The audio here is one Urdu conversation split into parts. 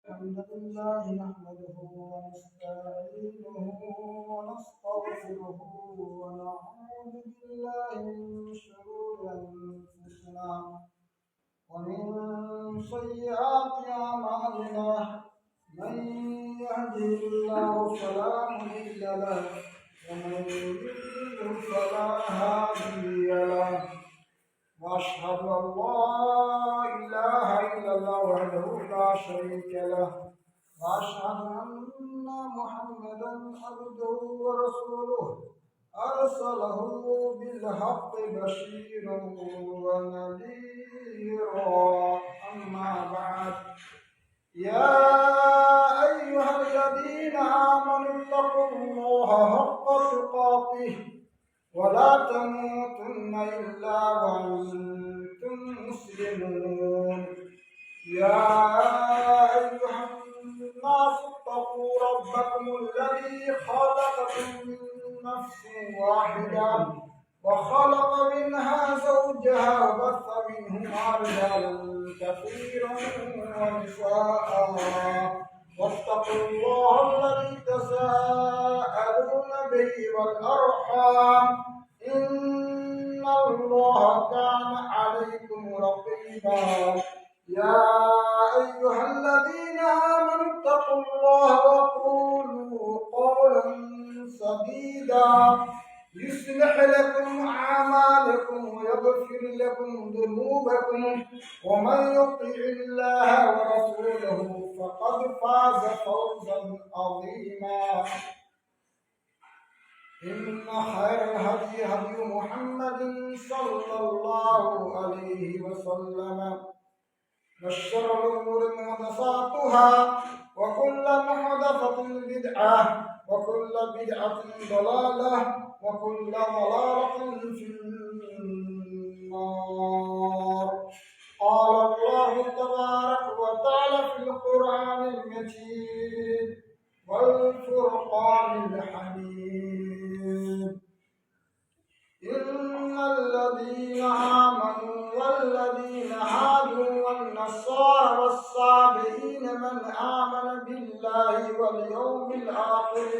الحمد لله نحمده ونستعينه ونستغفره ونعوذ بالله من شرور أنفسنا ومن سيئات أعمالنا من يهده الله فلا مضل له ومن يضلل فلا هادي له وأشهد أن لا إله إلا الله وحده لا شريك له وأشهد أن محمدا عبده ورسوله أرسله بالحق بشيرا ونذيرا أما بعد يا أيها الذين آمنوا اتقوا الله حق تقاته ولا تموتن إلا وأنتم مسلمون يا أيها الناس اتقوا ربكم الذي خلقكم من نفس واحدة وخلق منها زوجها وبث منهما رجالا كثيرا ونساء واتقوا الله الذي تساءلون به والأرحام إن الله كان عليكم رقيبا يا أيها الذين آمنوا اتقوا الله وقولوا قولا سديدا يصلح لكم أعمالكم ويغفر لكم ذنوبكم ومن يطع الله ورسوله فقد فاز فوزا عظيما إن خير الهدي هدي محمد صلى الله عليه وسلم وشر الأمور محدثاتها وكل محدثة بدعة وكل بدعة ضلالة وكل ضلالة في النار. قال الله تبارك وتعالى في القرآن المجيد والفرقان الحميد إن الذين آمنوا والذين هادوا والنصارى والصابئين من آمن بالله واليوم الآخر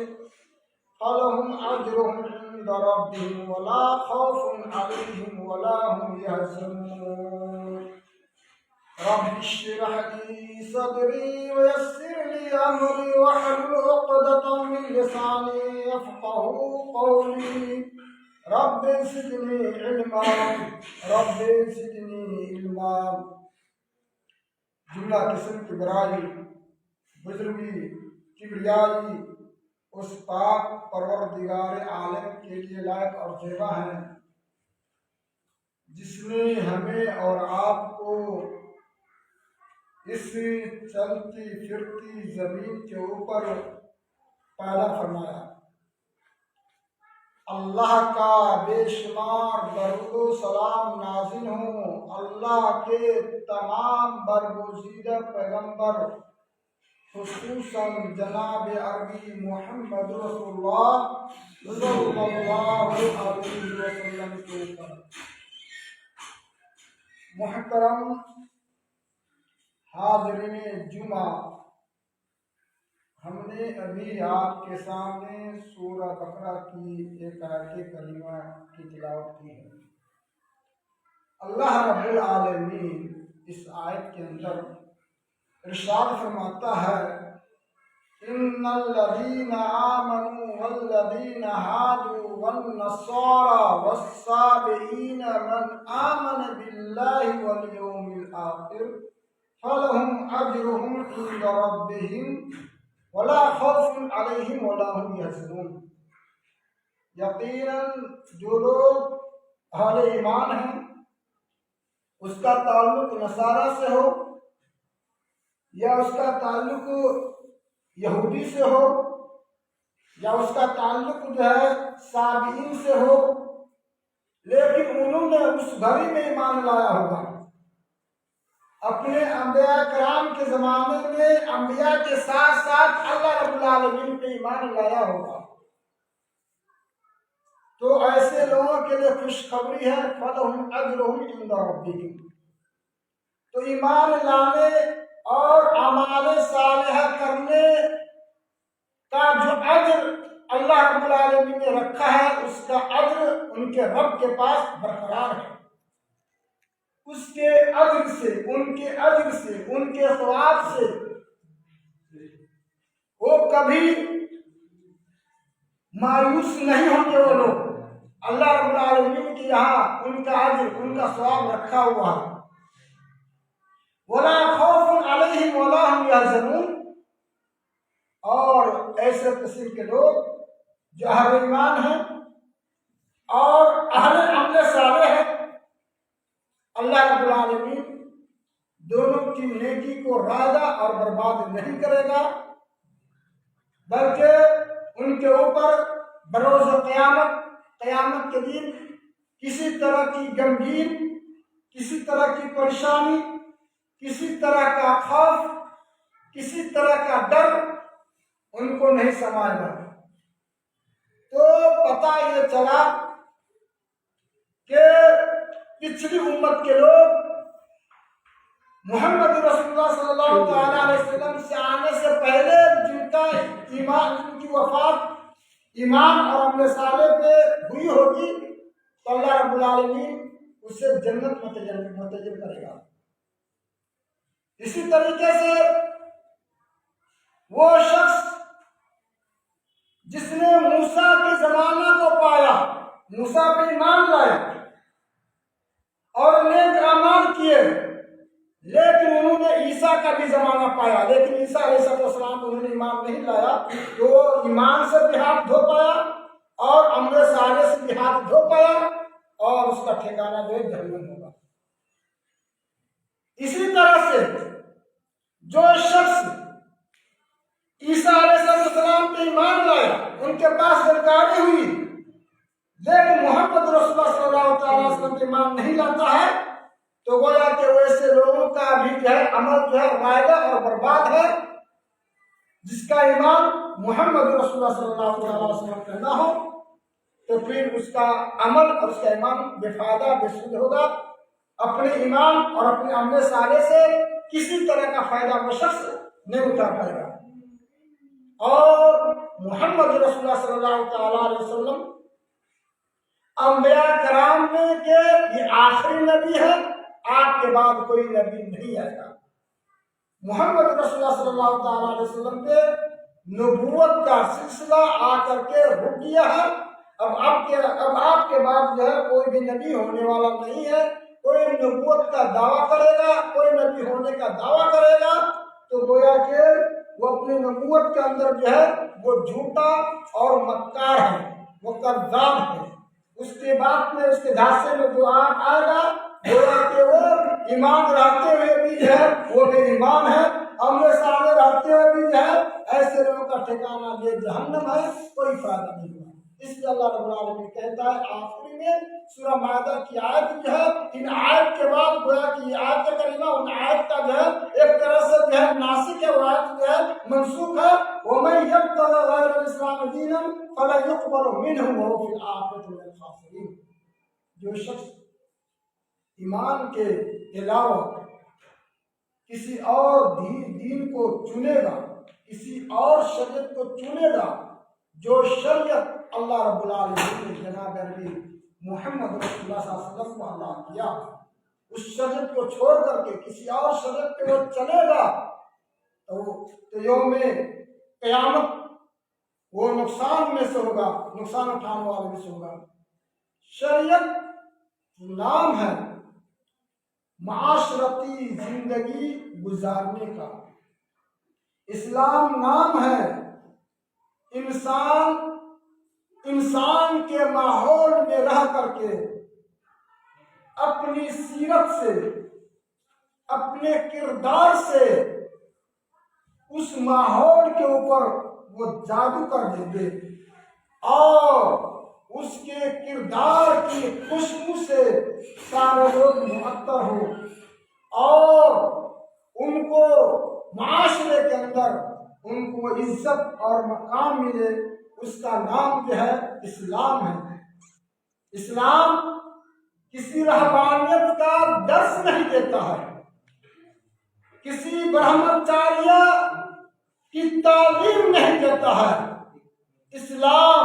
فلهم أجرهم عند ربهم ولا خوف عليهم ولا هم يحزنون. رب اشرح لي صدري ويسر لي أمري واحلل عقدة من لساني يفقهوا قولي. رب زدني علما رب زدني علما. جملہ قسم کی برائی بزرگی کبریائی اس پاک پروردگار عالم کے لیے لائق اور زیبا ہے جس نے ہمیں اور آپ کو اس چلتی پھرتی زمین کے اوپر پیدا فرمایا. اللہ کا بے شمار درود و سلام نازل ہوں اللہ کے تمام برگزیدہ پیغمبر خصوصاً جناب عربی محمد رسول اللہ صلی اللہ علیہ وسلم کے اوپر. محترم حاضرین جمعہ، ہم نے ابھی آپ کے سامنے سورہ بقرہ کی ایک آیت کریمہ کی تلاوت کی ہے. اللہ رب العالمین اس آیت کے اندر ارشاد فرماتا ہے ان الذین آمنوا والذین هادوا والنصارى والصابئین من آمن باللہ والیوم الآخر فلهم اجرهم عند ربهم ولا خوف علیہم ولا هم یحزنون. یقیناً جو لوگ اہل ایمان ہیں اس کا تعلق نصارہ سے ہو یا اس کا تعلق یہودی سے ہو یا اس کا تعلق جو ہے صابئین سے ہو، لیکن انہوں نے اس گھڑی میں ایمان لایا ہوگا. اپنے انبیاء کرام کے زمانے میں انبیاء کے ساتھ ساتھ اللہ رب العالمین پہ ایمان لایا ہوگا. تو ایسے لوگوں کے لیے خوشخبری ہے فلہم اجرہم عند ربہم. تو ایمان لانے اور اعمال صالح کے رب کے پاس برقرار ہے، اس کے اجر سے، ان کے اجر سے، ان کے ثواب سے وہ کبھی مایوس نہیں ہوں گے۔ وہ لوگ اللہ رب العالمین کے یہاں ان کا اجر، ان کا ثواب رکھا ہوا ہے۔ وَلَا خَوْفٌ عَلَيْهِمْ وَلَا هُمْ يَحْزَنُونَ۔ اور ایسے قسم کے لوگ جو اہل ایمان ہیں اور اہل عمل صالح ہیں، اللہ رب العالمین دونوں کی نیکی کو رائدہ اور برباد نہیں کرے گا، بلکہ ان کے اوپر بروز قیامت کے دن کسی طرح کی غمگین، کسی طرح کی پریشانی، کسی طرح کا خوف، کسی طرح کا ڈر ان کو نہیں سمائے گا۔ تو پتہ یہ چلا کہ پچھلی امت کے لوگ محمد رسول اللہ صلی اللہ تعالیٰ علیہ وسلم سے آنے سے پہلے جن کا ایمان، جن کی وفات ایمان اور عمل صالح پہ ہوئی ہوگی، تو اللہ رب العالمین اسے جنت متجر کرے گا۔ اسی طریقے سے وہ شخص جس نے موسیٰ کے زمانہ کو پایا، موسیٰ پہ ایمان لائے اور نیک اعمال کیے، لیکن انہوں نے عیسیٰ کا بھی زمانہ پایا، لیکن عیسیٰ علیہ السلام انہوں نے ایمان نہیں لایا، تو وہ ایمان سے بھی ہاتھ دھو پایا اور عمل صالح سے بھی ہاتھ دھو پایا، اور اس کا ٹھکانہ جو ہے جہنم ہوگا۔ اسی طرح سے جو شخص عیسیٰ علیہ السلام پہ ایمان لایا، ان کے پاس سرکاری ہوئی، لیکن محمد رسول اللہ صلی اللہ تعالیٰ علیہ وسلم پہ ایمان نہیں لاتا ہے، تو گویا کہ ویسے لوگوں کا بھی جو ہے عمل جو ہے رائگہ اور برباد ہے۔ جس کا ایمان محمد رسول اللہ صلی اللہ تعالیٰ علیہ وسلم پہ نہ ہو تو پھر اس کا عمل اور اس کا ایمان بے فائدہ، بے سود ہوگا۔ اپنے ایمان اور اپنے عمل صالح سے کسی طرح کا فائدہ وہ شخص نہیں اٹھا پائے گا۔ اور محمد رسول اللہ صلی اللہ تعالیٰ علیہ وسلم انبیاء کرام میں کہ یہ آخری نبی ہے، آپ کے بعد کوئی نبی نہیں آئے گا۔ محمد رسول اللہ صلی اللہ تعالیٰ علیہ وسلم پہ نبوت کا سلسلہ آ کر کے رک گیا ہے۔ اب آپ کے بعد جو ہے کوئی بھی نبی ہونے والا نہیں ہے۔ کوئی نبوت کا دعویٰ کرے گا، کوئی نبی ہونے کا دعویٰ کرے گا، تو گویا کہ وہ اپنی نبوت کے اندر جو ہے وہ جھوٹا اور مکار ہے، وہ کذاب ہے۔ اس کے بعد میں اس کے دھاسے میں جو آئے گا، گویا کہ وہ ایمان رہتے ہوئے بھی جو ہے وہ بے ایمان ہے، عمل صالح رہتے ہوئے بھی جو ہے ایسے لوگوں کا ٹھکانہ یہ جہنم ہے، کوئی فائدہ نہیں ہوا۔ اس لیے اللہ رب العالمین کہتا ہے آخری میں سورہ مائدہ کی آیت جو ہے، ان آیت کے بعد گویا کہ یہ آیت کریمہ ان آیت کا جو ہے ایک طرح سے جو ہے ناسخ ہے، وہ آیت جو ہے منسوخ ہے۔ وَمَن يَبْتَغِ غَيْرَ الْإِسْلَامِ دِينًا فَلَن يُقْبَلَ مِنْهُ وَهُوَ فِي الْآخِرَةِ مِنَ الْخَاسِرِينَ۔ جو شخص ایمان کے علاوہ کسی اور دین کو چنے گا، کسی اور شریعت کو چنے گا، جو شریعت اللہ رب العالمین نے جناب نبی محمد رسول اللہ صلی اللہ علیہ وسلم کو عطا کیا، اس شریعت کو چھوڑ کر کے کسی اور شریعت پہ وہ چلے گا، تو یوم قیامت وہ نقصان میں سے ہوگا، نقصان اٹھانے والے میں سے ہوگا۔ شریعت نام ہے معاشرتی زندگی گزارنے کا، اسلام نام ہے انسان کے ماحول میں رہ کر کے اپنی سیرت سے، اپنے کردار سے اس ماحول کے اوپر وہ جادو کر دیں گے اور اس کے کردار کی خوشبو سے سارے لوگ متاثر ہو اور ان کو معاشرے کے اندر ان کو عزت اور مقام ملے۔ اس کا نام جو ہے اسلام ہے۔ اسلام کسی رہبانیت کا درس نہیں دیتا ہے، کسی برہمچاریہ کی تعلیم نہیں دیتا ہے۔ اسلام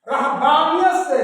رہبانیت سے،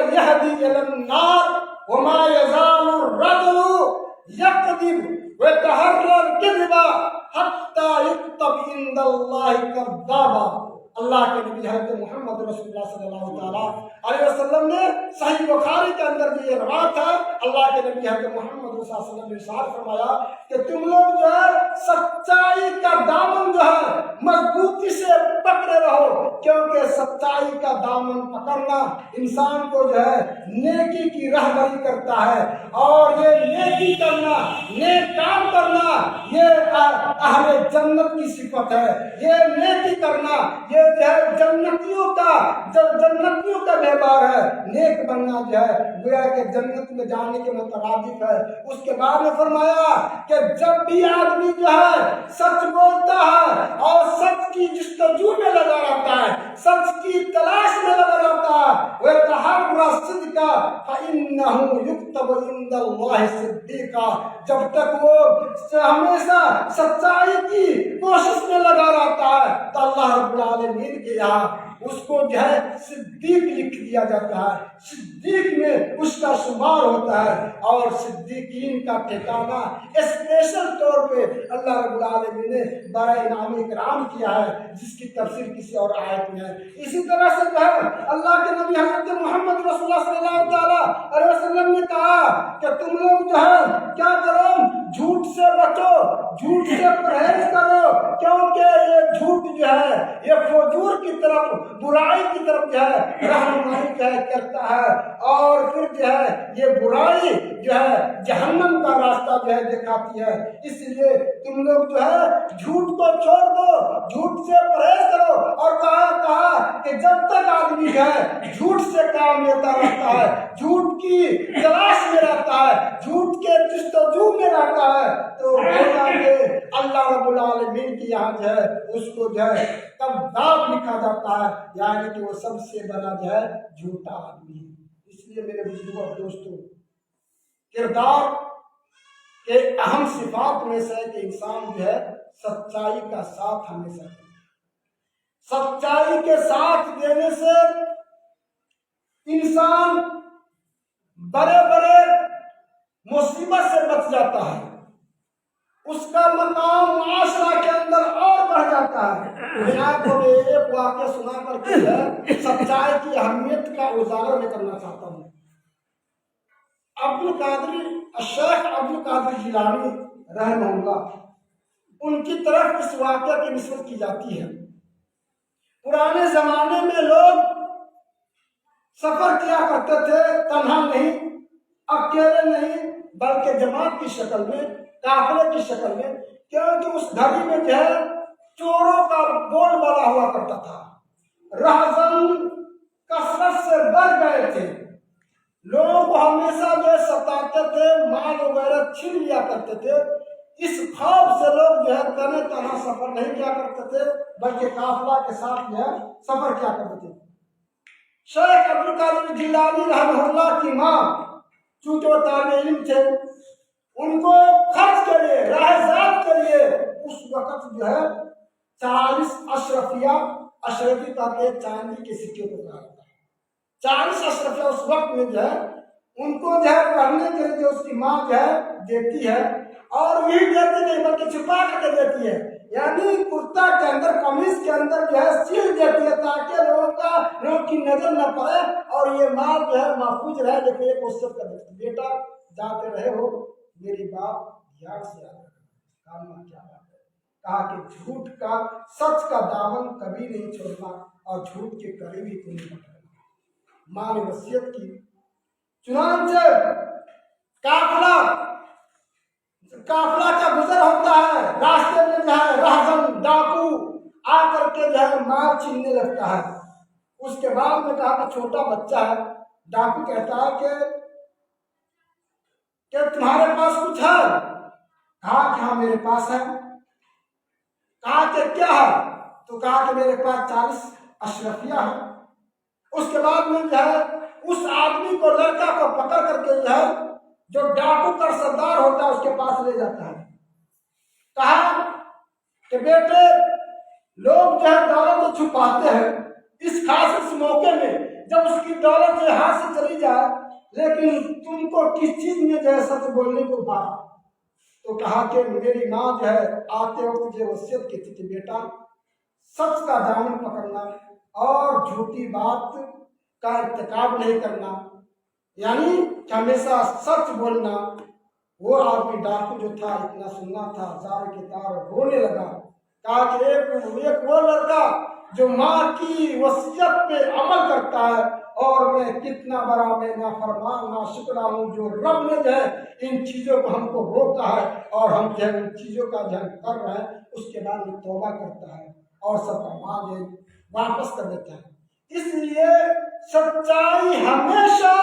يهدي إلى النار وما يزال الرجل يكذب ويتحرى الكذب حتى يكتب عند الله كذابا. اللہ کے نبی حضرت محمد رسول اللہ صلی اللہ علیہ وسلم نے صحیح بخاری کے اندر بھی یہ روایت ہے، اللہ کے نبی حضرت محمد رسول اللہ صلی اللہ علیہ وسلم نے ارشاد فرمایا کہ تم لوگ جو ہے سچائی کا دامن جو ہے مضبوطی سے پکڑے رہو، کیونکہ سچائی کا دامن پکڑنا انسان کو جو ہے نیکی کی رہبری کرتا ہے، اور یہ نیکی کرنا، نیک کام کرنا، یہ اہل جنت کی صفت ہے۔ یہ نیکی کرنا یہ جو ہے جنتیوں کا ویوہار ہے۔ نیک بننا جو ہے گویا کہ جنت میں جانے کے مترادف ہے۔ اس کے بعد میں فرمایا کہ جب بھی آدمی جو ہے سچ بولتا ہے اور سچ کی جستجو میں لگا رہتا ہے، سچ کی تلاش میں لگا رہتا ہے، وَيَتَحَرَّى الصِّدْقَ فَإِنَّهُ يُكْتَبُ عِندَ اللَّهِ صِدِّيقًا، جب تک وہ ہمیشہ سچائی کی کوشش میں لگا رہتا ہے تو اللہ رب العالمین کے یہاں اس کو جو ہے صدیق لکھ دیا جاتا ہے، صدیق میں اس کا شمار ہوتا ہے۔ اور صدیقین کا ٹھکانہ اسپیشل طور پہ اللہ رب العالمین نے بڑا انعام اکرام کیا ہے، جس کی تفسیر کسی اور آیت میں ہے۔ اسی طرح سے جو ہے اللہ کے نبی حضرت محمد رسول اللہ صلی اللہ علیہ وسلم نے کہا کہ تم لوگ جو ہے کیا کرو، جھوٹ سے بچو، جھوٹ سے پرہیز کرو، کیونکہ یہ جھوٹ جو ہے یہ فجور کی طرف، برائی کی طرف جو ہے رہنمائی کرتا ہے، اور پھر جو ہے یہ برائی جو ہے جہنم کا راستہ جو ہے دکھاتی ہے۔ اس لیے تم لوگ جو ہے جھوٹ کو چھوڑ دو، جھوٹ سے پرہیز کرو، اور کہا کہ جب تک آدمی جو ہے جھوٹ سے کام لیتا رہتا ہے، جھوٹ کی تلاش میں رہتا ہے، جھوٹ کے جستجو میں رہتا ہے، تو اللہ رب العالمین کی یہاں جو ہے اس کو جو ہے کذاب لکھا جاتا ہے، یعنی کہ وہ سب سے بڑا جو ہے جھوٹا آدمی ہے۔ اس لیے میرے بزرگوں اور دوستوں، کردار کے اہم صفات میں سے کہ انسان جو ہے سچائی کا ساتھ ہمیشہ دے۔ سچائی کے ساتھ دینے سے انسان بڑے بڑے مصیبت سے بچ جاتا ہے، اس کا مقام معاشرہ کے اندر اور بڑھ جاتا ہے۔ میں آپ کو ایک واقعہ سنا کر کے سچائی کی اہمیت کا اجاگر میں کرنا چاہتا ہوں۔ الشیخ عبدالقادر جیلانی رحمہ اللہ، ان کی طرف اس واقعہ کی نسبت کی جاتی ہے۔ پرانے زمانے میں لوگ سفر کیا کرتے تھے، تنہا نہیں، اکیلے نہیں، بلکہ جماعت کی شکل میں، قافلے کی شکل میں، کیونکہ اس گھڑی میں جو ہے چوروں کا بول بالا ہوا کرتا تھا، رہزن کثرت سے بڑھ گئے تھے، لوگوں کو ہمیشہ جو ہے ستاتے تھے، مال وغیرہ چھین لیا کرتے تھے۔ اس خوف سے لوگ جو ہے تنہا تنہا سفر نہیں کیا کرتے تھے، بلکہ قافلہ کے ساتھ جو ہے سفر کیا کرتے تھے۔ شیخ عبدالقادر جیلانی رحمہ اللہ کی ماں، چونکہ وہ طالب علم تھے، ان کو خرچ کے لیے، راہ ذات کے لیے اس وقت جو ہے 40 اشرفی کا چاندی کے سکے کو کہا جاتا ہے۔ 40 اشرفیہ اس وقت میں جو ہے ان کو جو ہے پڑھنے کے لیے اس کی ماں جو ہے دیتی ہے، اور وہی دیتی نہیں بلکہ چھپا کر کے دیتی ہے، یعنی کرتا کے اندر، قمیض کے اندر جو ہے سیل دیتی ہے تاکہ لوگوں کی نظر نہ پڑے اور یہ مال جو ہے محفوظ رہے۔ لیکن ایک وصیت کر دیتی، بیٹا جاتے رہے ہو میری بات دھیان سے یاد رکھنا، کام کیا بات ہے، کہا کہ جھوٹ کا، سچ کا دامن کبھی نہیں چھوڑنا اور جھوٹ کے قریبی کو نہیں بٹھانا۔ ماں نے وصیت کی۔ چنانچہ قافلہ کا گزر ہوتا ہے، راستے میں جو ہے رہزن ڈاکو آ کر کے جو ہے مال چھیننے لگتا ہے۔ اس کے بعد میں کہا کہ چھوٹا بچہ ہے، ڈاکو کہتا ہے کہ تمہارے پاس کچھ ہے؟ کہا کہ ہاں میرے پاس ہے۔ کہا کہ کیا ہے؟ تو کہا کہ میرے پاس 40 اشرفیہ ہے۔ اس کے بعد میں جو ہے اس آدمی کو، لڑکا کو پکڑ کر کے جو ہے جو ڈاکو کا سردار ہوتا ہے اس کے پاس لے جاتا ہے۔ کہا کہ بیٹے، لوگ جو ہے دولت چھپاتے ہیں، اس خاص موقع میں جب اس کی دولت جو ہاتھ سے چلی جائے لیکن تم کو کس چیز میں جو ہے سچ بولنے کو پارا؟ تو کہا کہ میری ماں جو ہے آتے وقت جو وصیت کی تھی کہ بیٹا سچ کا دامن پکڑنا اور جھوٹی بات کا ارتکاب نہیں کرنا، یعنی ہمیشہ سچ بولنا۔ وہ آدمی ڈاکو جو تھا اتنا سننا تھا، زار کے تار رونے لگا، کہا کہ ایک وہ لڑکا جو ماں کی وصیت پہ عمل کرتا ہے، اور میں کتنا بڑا میں نافرمان ناشکرا ہوں جو رب نے جو ہے ان چیزوں کو ہم کو روکا ہے اور ہم جو ہے ان چیزوں کا جو کر رہے ہیں، اس کے بعد وہ توبہ کرتا ہے اور سب کا مال واپس کر دیتا ہے۔ اس لیے سچائی ہمیشہ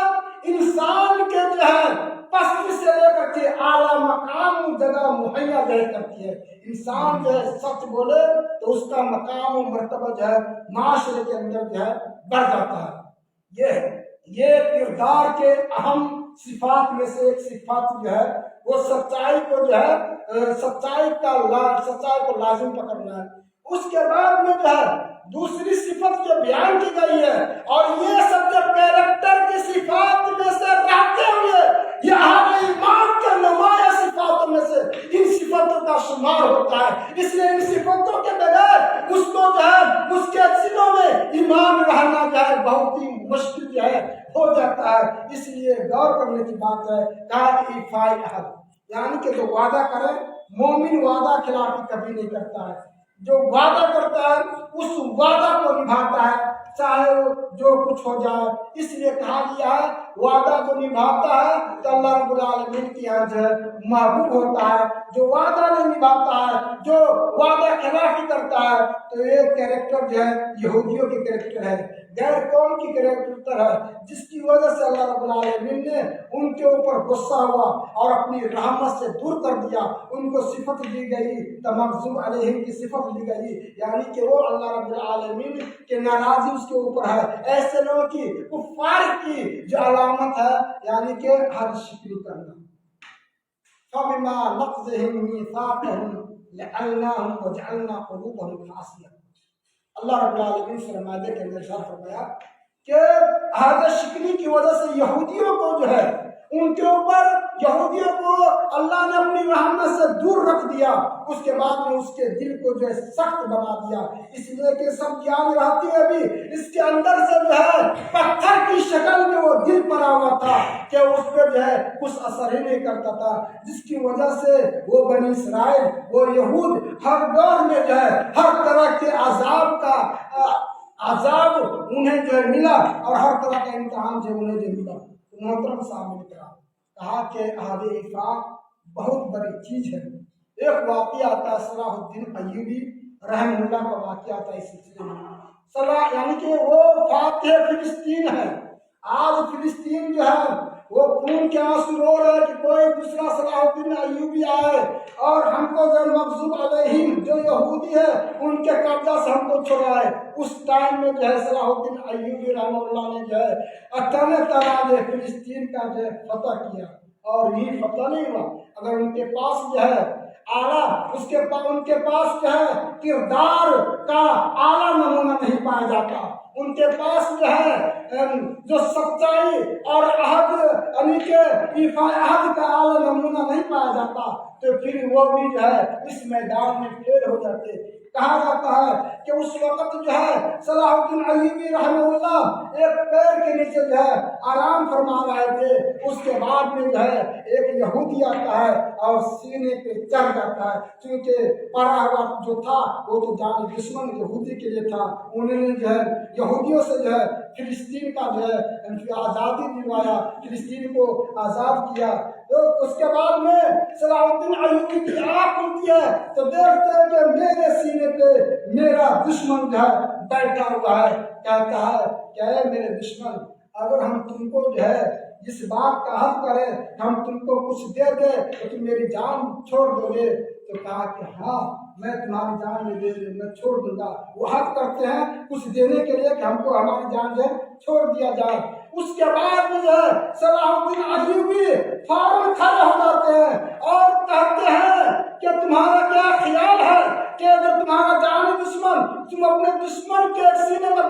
انسان کے جو ہے پست سے لے کر کے اعلیٰ مقام جگہ مہیا جو کرتی ہے۔ انسان جو ہے سچ بولے تو اس کا مقام و مرتبہ جو ہے معاشرے کے اندر جو ہے بڑھ جاتا ہے۔ یہ کردار کے اہم صفات میں سے ایک صفات جو ہے وہ سچائی کو جو ہے سچائی کو لازم پکڑنا ہے۔ اس کے بعد میں جو ہے دوسری صفت جو بیان کی گئی ہے، اور یہ سب جو کیریکٹر کی صفات میں سے رہتے ہوئے یہ اہل ایمان کے نمایاں صفاتوں میں سے ان صفاتوں کا شمار ہوتا ہے۔ اس لیے ان صفاتوں کے بغیر اس کو جو ہے اس کے دلوں میں ایمان رہنا جو ہے بہت ہی مشکل جو ہے ہو جاتا ہے۔ اس لیے غور کرنے کی بات ہے، کہا کہ ایفاء عہد، یعنی کہ جو وعدہ کرے، مومن وعدہ خلافی کبھی نہیں کرتا ہے۔ جو وعدہ کرتا ہے اس وعدہ کو نبھاتا ہے، چاہے جو کچھ ہو جائے۔ اس لیے کہا گیا ہے وعدہ جو نبھاتا ہے تو اللہ رب العالمین کی یہاں جو ہے محبوب ہوتا ہے۔ جو وعدہ نہیں نبھاتا ہے، جو وعدہ خلافی کرتا ہے، تو یہ کیریکٹر جو ہے یہودیوں کی کیریکٹر ہے، غیر قوم کی کیریکٹر ہے، جس کی وجہ سے اللہ رب العالمین نے ان کے اوپر غصہ ہوا اور اپنی رحمت سے دور کر دیا۔ ان کو صفت دی گئی تمغضوب علیہم کی صفت دی گئی، یعنی کہ وہ اللہ رب العالمین کے ناراضی اس کے اوپر ہے۔ ایسے لوگوں کی کفار کی جو علامت ہے یعنی کہ حد شکری کرنا۔ فَبِمَا نَقْضِهِمْ مِيثَاقَهُمْ لَعَنَّاهُمْ وَجَعَلْنَا قُلُوبَهُمْ قَاسِيَةً۔ اللہ رب العالمین فرماتے کے اندر ارشاد فرمایا کہ حد شکری کی وجہ سے یہودیوں کو جو ہے ان کے اوپر یہودیوں کو اللہ نے اپنی رحمت سے دور رکھ دیا، اس کے بعد میں اس کے دل کو جو ہے سخت بنا دیا، اس لیے کہ سب یاد رہتی ہے بھی اس کے اندر سے جو ہے پتھر کی شکل میں وہ دل پڑا ہوا تھا کہ اس پہ جو ہے کچھ اثر ہی نہیں کرتا تھا، جس کی وجہ سے وہ بنی اسرائیل، وہ یہود ہر دور میں جو ہے ہر طرح کے عذاب انہیں جو ہے ملا اور ہر طرح کا امتحان جو انہیں جو ملا۔ محترم صاحب نے کہا کہ عہد ایفا بہت بڑی چیز ہے۔ ایک واقعہ آتا ہے صلاح الدین ایوبی رحم اللہ کا واقعہ آتا ہے اس سلسلے میں، یعنی کہ وہ فاتح فلسطین ہے۔ آج فلسطین جو ہے وہ خون کے آنسو رو رہے کہ کوئی دوسرا صلاح الدین ایوبی آئے اور ہم کو جو مغضوب علیہم جو یہودی ہے ان کے قبضہ سے ہم کو چھڑائے۔ اس ٹائم میں جو ہے صلاح الدین ایوبی رحمہ اللہ نے جو ہے اکیلے طرح فلسطین کا جو ہے فتح کیا، اور یہ فتح نہیں ہوا اگر ان کے پاس جو ہے اعلیٰ ان کے پاس جو ہے کردار کا اعلیٰ نمونہ نہیں پایا جاتا، ان کے پاس جو ہے جو سچائی اور عہد یعنی کہ ایفاء عہد کا اعلیٰ نمونہ نہیں پایا جاتا، تو پھر وہ بھی جو ہے اس میدان میں فیل ہو جاتے۔ کہا جاتا ہے کہ اس وقت جو ہے صلاح الدین ایوبی رحمہ اللہ ایک پیر کے نیچے جو ہے آرام فرما رہے تھے، اس کے بعد میں جو ہے ایک یہودی آتا ہے اور سینے پہ چڑھ جاتا ہے، کیونکہ پڑا ہوا جو تھا وہ تو جان دشمن یہودی کے لیے تھا، انہوں نے جو ہے یہودیوں سے جو ہے فلسطین کا جو ہے آزادی دلوایا، فلسطین کو آزاد کیا۔ تو اس کے بعد میں صلاح الدین ایوبی کی آنکھ کھلتی ہے تو دیکھتے ہیں کہ میرے سینے پہ میرا دشمن جو ہے بیٹھا ہوا ہے، کہتا ہے کہ اے میرے دشمن، اگر ہم تم کو جو ہے اس بات کا حق کریں، ہم تم کو کچھ دے دیں تو تم میری جان چھوڑ دو گے؟ تو کہا کہ ہاں میں تمہاری جان میں چھوڑ دوں گا۔ وہ حق کرتے ہیں کچھ دینے کے لیے کہ ہم کو ہماری جان جو ہے چھوڑ دیا جائے۔ اس کے بعد جو ہے صلاح الدین ایوبی فوراً کھڑے ہو جاتے ہیں اور کہتے ہیں کہ تمہارا کیا خیال ہے کہ اگر تمہارا جان دشمن تم اپنے دشمن کے سینے میں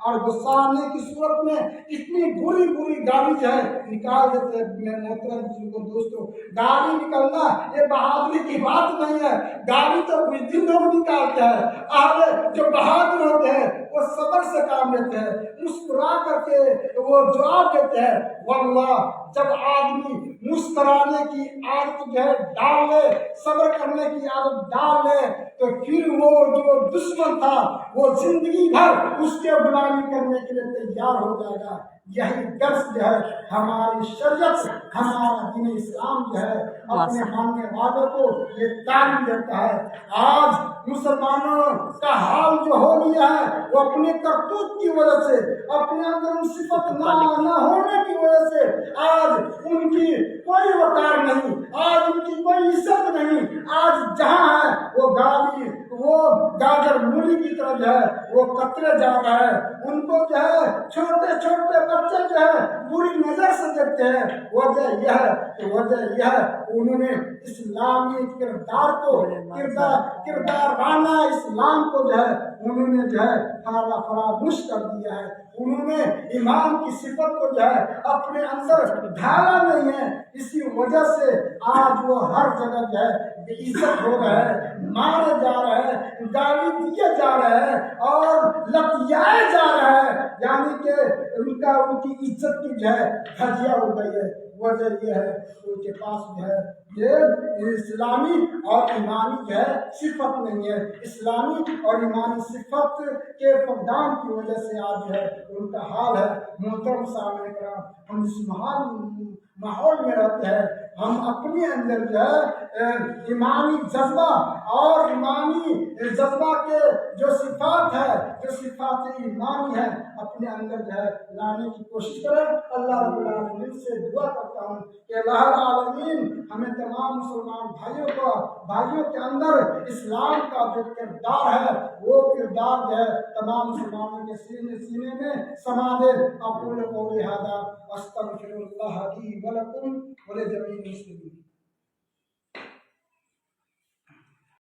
اور غصہ آنے کی صورت میں اتنی بری بری گالی جو ہے نکال دیتے ہیں۔ محترم بزرگوں دوستوں، گالی نکلنا یہ بہادری کی بات نہیں ہے، گالی تو بزدل لوگ نکالتے ہیں، اور جو بہادر ہوتے ہیں وہ صبر سے کام لیتے ہیں، مسکرا کر کے وہ جواب دیتے ہیں۔ واللہ جب آدمی مسکرانے کی عادت جو ہے ڈال لے، صبر کرنے کی عادت ڈال لے، تو پھر وہ جو دشمن تھا وہ زندگی بھر اس کے غلامی کرنے کے لیے تیار ہو جائے گا۔ یہی درس جو ہے ہماری شریعت، ہمارا دین اسلام جو ہے اپنے ماننے والوں کو یہ تعلیم دیتا ہے۔ آج مسلمانوں کا حال جو ہو گیا ہے وہ اپنے کرتوت کی وجہ سے، اپنے اندر صفت نہ ہونے کی وجہ سے آج ان کی کوئی وقار نہیں، آج ان کی کوئی عزت نہیں۔ آج جہاں ہے وہ گالی، وہ گاجر مولی کی طرح جو ہے وہ قطرے جا رہا ہے، ان کو جو ہے چھوٹے چھوٹے بچے جو ہے بری نظر سے دیکھتے ہیں۔ وجہ یہ ہے انہوں نے اسلامی کردار کو، کردارانہ اسلام کو جو ہے انہوں نے جو ہے فراموش کر دیا ہے۔ انہوں نے ایمان کی صفت کو جو ہے اپنے اندر ڈھالا نہیں ہے، اسی وجہ سے آج وہ ہر جگہ جو ہے بے عزت ہو رہے ہیں، مارے جا رہے ہیں، گالی دیے جا رہے ہیں اور لتیائے جا رہے ہیں، یعنی کہ ان کی عزت کی جو ہے دھجیاں اڑ گئی ہے۔ وجہ یہ ہے ان کے پاس جو ہے یہ اسلامی اور ایمانی جو ہے صفت نہیں ہے۔ اسلامی اور ایمانی صفت کے فقدان کی وجہ سے آج ہے ان کا حال ہے۔ محترم سامعین کرام، ہم اس ماحول میں رہتے ہیں، ہم اپنے اندر جو ہے ایمانی جذبہ اور ایمانی جذبہ کے جو صفات ہے، جو صفات ایمانی ہے، اپنے اندر جو ہے لانے کی کوشش کریں۔ اللہ رب العالمین سے دعا کرتا ہوں کہ اللہ العالمین ہمیں تمام مسلمان بھائیوں کے اندر اسلام کا جو کردار ہے وہ کردار جو ہے تمام مسلمانوں کے سینے میں سما دے۔ اقول قولی ھذا استغفر اللہ لی ولکم ولجمیع المسلمین۔